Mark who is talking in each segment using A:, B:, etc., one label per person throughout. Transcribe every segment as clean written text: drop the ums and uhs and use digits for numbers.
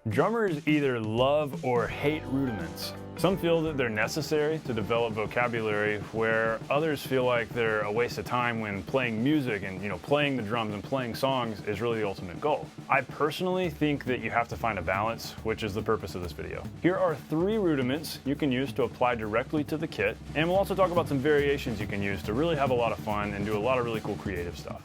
A: Drummers either love or hate rudiments. Some feel that they're necessary to develop vocabulary, where others feel like they're a waste of time when playing music and playing the drums and playing songs is really the ultimate goal. I personally think that you have to find a balance, which is the purpose of this video. Here are 3 rudiments you can use to apply directly to the kit, and we'll also talk about some variations you can use to really have a lot of fun and do a lot of really cool creative stuff.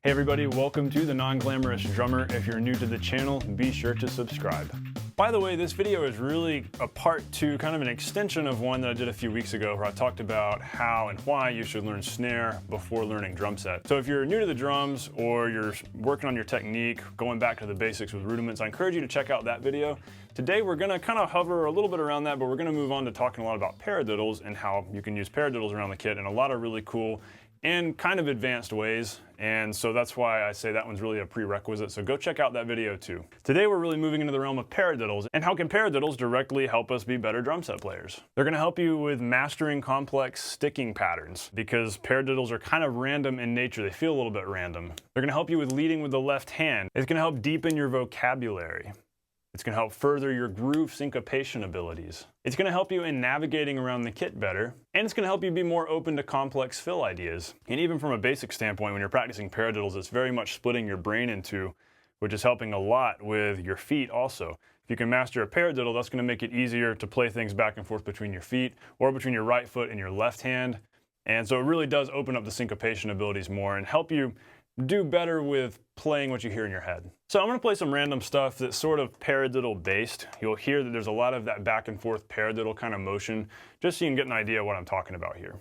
A: Hey everybody, welcome to The Non-Glamorous Drummer. If you're new to the channel, be sure to subscribe. By the way, this video is really a part 2, kind of an extension of one that I did a few weeks ago where I talked about how and why you should learn snare before learning drum set. So if you're new to the drums or you're working on your technique, going back to the basics with rudiments, I encourage you to check out that video. Today we're gonna kind of hover a little bit around that, but we're gonna move on to talking a lot about paradiddles and how you can use paradiddles around the kit in a lot of really cool and kind of advanced ways, and so that's why I say that one's really a prerequisite, so go check out that video too. Today we're really moving into the realm of paradiddles, and how can paradiddles directly help us be better drum set players? They're going to help you with mastering complex sticking patterns, because paradiddles are kind of random in nature. They feel a little bit random. They're going to help you with leading with the left hand. It's going to help deepen your vocabulary. It's going to help further your groove syncopation abilities. It's going to help you in navigating around the kit better, and it's going to help you be more open to complex fill ideas. And even from a basic standpoint, when you're practicing paradiddles, it's very much splitting your brain in two, which is helping a lot with your feet also. If you can master a paradiddle, that's going to make it easier to play things back and forth between your feet, or between your right foot and your left hand. And so it really does open up the syncopation abilities more and help you do better with playing what you hear in your head. So I'm going to play some random stuff that's sort of paradiddle based. You'll hear that there's a lot of that back and forth paradiddle kind of motion, just so you can get an idea of what I'm talking about here.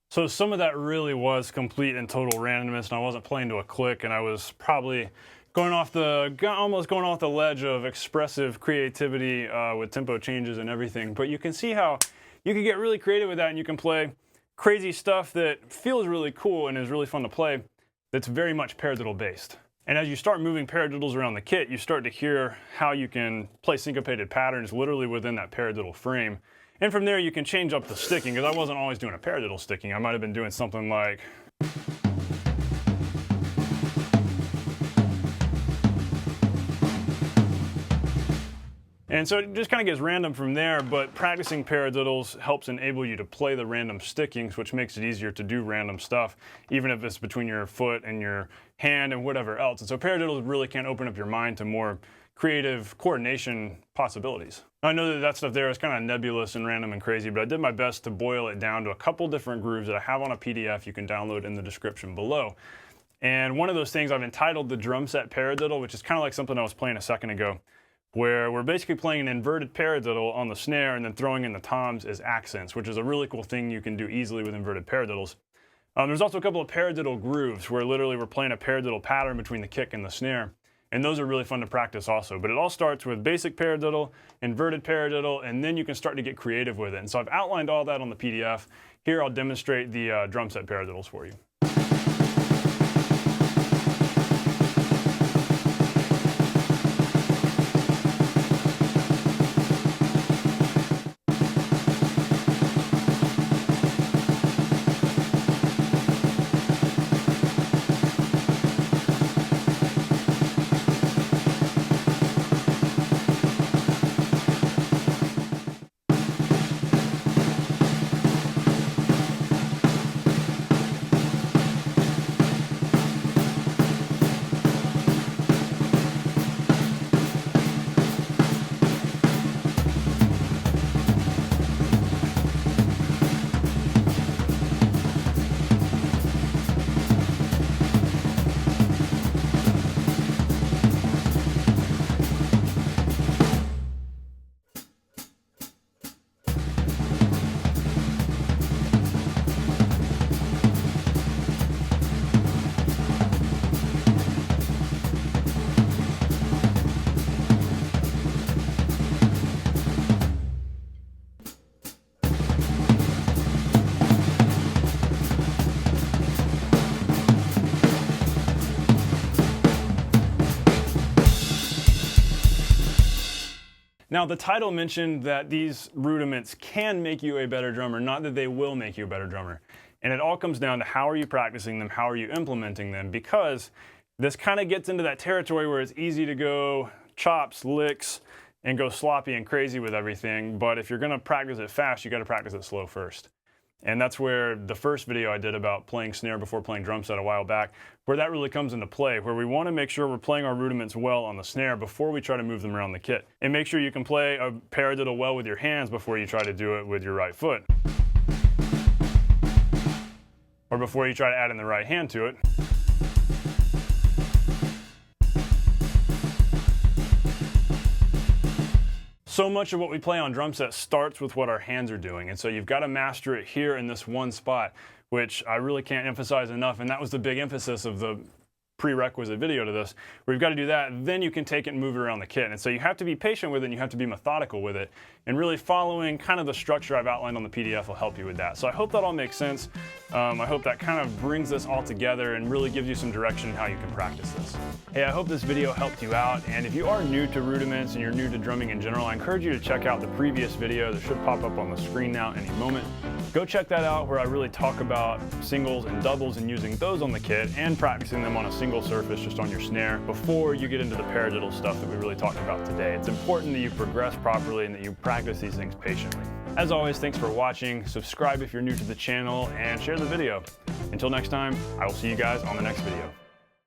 A: So some of that really was complete and total randomness, and I wasn't playing to a click, and I was probably almost going off the ledge of expressive creativity with tempo changes and everything. But you can see how you can get really creative with that, and you can play crazy stuff that feels really cool and is really fun to play that's very much paradiddle based. And as you start moving paradiddles around the kit, you start to hear how you can play syncopated patterns literally within that paradiddle frame. And from there you can change up the sticking, because I wasn't always doing a paradiddle sticking. I might have been doing something like... And so it just kind of gets random from there, but practicing paradiddles helps enable you to play the random stickings, which makes it easier to do random stuff, even if it's between your foot and your hand and whatever else. And so paradiddles really can open up your mind to more creative coordination possibilities. I know that that stuff there is kind of nebulous and random and crazy, but I did my best to boil it down to a couple different grooves that I have on a PDF you can download in the description below. And one of those things I've entitled the Drumset Paradiddle, which is kind of like something I was playing a second ago, where we're basically playing an inverted paradiddle on the snare and then throwing in the toms as accents, which is a really cool thing you can do easily with inverted paradiddles. There's also a couple of paradiddle grooves where literally we're playing a paradiddle pattern between the kick and the snare, and those are really fun to practice also. But it all starts with basic paradiddle, inverted paradiddle, and then you can start to get creative with it. And so I've outlined all that on the PDF. Here I'll demonstrate the drum set paradiddles for you. Now, the title mentioned that these rudiments can make you a better drummer, not that they will make you a better drummer. And it all comes down to how are you practicing them, how are you implementing them, because this kind of gets into that territory where it's easy to go chops, licks, and go sloppy and crazy with everything. But if you're going to practice it fast, you got to practice it slow first. And that's where the first video I did about playing snare before playing drum set a while back, where that really comes into play, where we want to make sure we're playing our rudiments well on the snare before we try to move them around the kit. And make sure you can play a paradiddle well with your hands before you try to do it with your right foot. Or before you try to add in the right hand to it. So much of what we play on drum set starts with what our hands are doing, and so you've got to master it here in this one spot, which I really can't emphasize enough, and that was the big emphasis of the prerequisite video to this, where you've got to do that, then you can take it and move it around the kit. And so you have to be patient with it, and you have to be methodical with it, and really following kind of the structure I've outlined on the PDF will help you with that. So I hope that all makes sense. I hope that kind of brings this all together and really gives you some direction in how you can practice this. Hey, I hope this video helped you out, and if you are new to rudiments and you're new to drumming in general, I encourage you to check out the previous video that should pop up on the screen now any moment. Go check that out, where I really talk about singles and doubles and using those on the kit and practicing them on a single surface just on your snare before you get into the paradiddle stuff that we really talked about today. It's important that you progress properly and that you practice these things patiently. As always, thanks for watching. Subscribe if you're new to the channel and share the video. Until next time, I will see you guys on the next video.